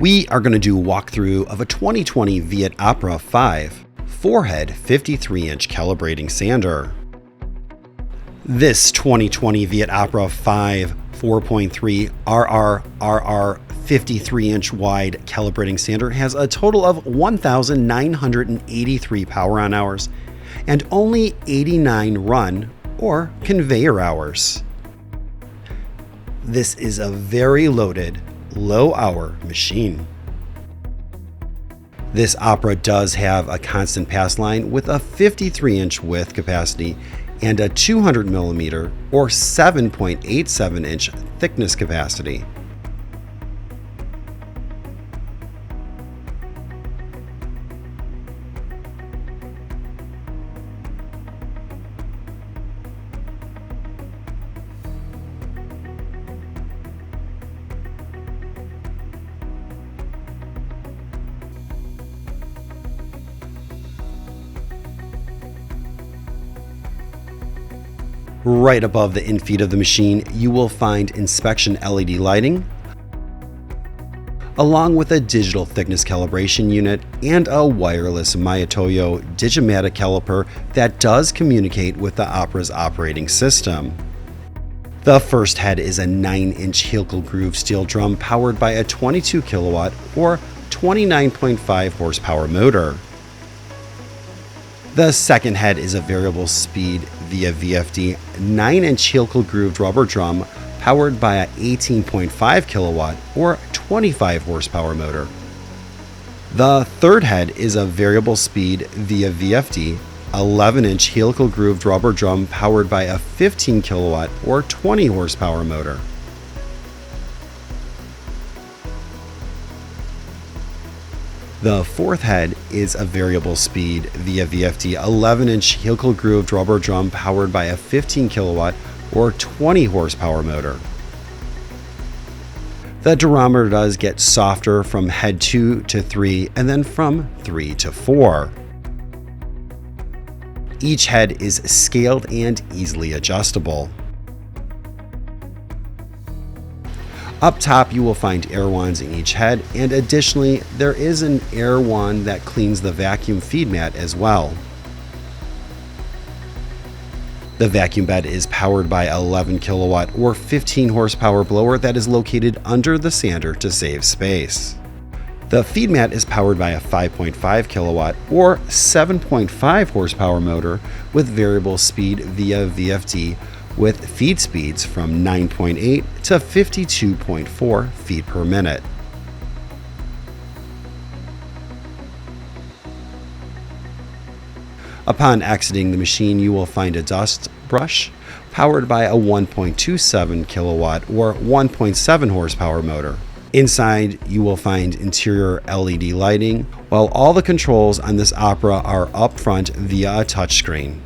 We are going to do a walkthrough of a 2020 Viet Opera 5 4-head 53-inch calibrating sander. This 2020 Viet Opera 5 4.3 RRRR 53-inch wide calibrating sander has a total of 1,983 power-on hours and only 89 run or conveyor hours. This is a very loaded, low-hour machine. This Opera does have a constant pass line with a 53-inch width capacity and a 200 millimeter or 7.87 inch thickness capacity. Right above the infeed of the machine, you will find inspection LED lighting, along with a digital thickness calibration unit and a wireless Myotoyo Digimatic caliper that does communicate with the Opera's operating system. The first head is a 9-inch helical groove steel drum powered by a 22 kilowatt or 29.5 horsepower motor. The second head is a variable speed via VFD 9-inch helical grooved rubber drum powered by a 18.5 kilowatt or 25 horsepower motor. The third head is a variable speed via VFD 11-inch helical grooved rubber drum powered by a 15 kilowatt or 20 horsepower motor. The fourth head is a variable speed via VFD 11-inch helical grooved rubber drum powered by a 15 kilowatt or 20 horsepower motor. The durometer does get softer from head 2 to 3 and then from 3 to 4. Each head is scaled and easily adjustable. Up top, you will find air wands in each head, and additionally, there is an air wand that cleans the vacuum feed mat as well. The vacuum bed is powered by 11 kilowatt or 15 horsepower blower that is located under the sander to save space. The feed mat is powered by a 5.5 kilowatt or 7.5 horsepower motor with variable speed via VFD with feed speeds from 9.8 to 52.4 feet per minute. Upon exiting the machine, you will find a dust brush powered by a 1.27 kilowatt or 1.7 horsepower motor. Inside, you will find interior LED lighting, while all the controls on this Opera are up front via a touchscreen.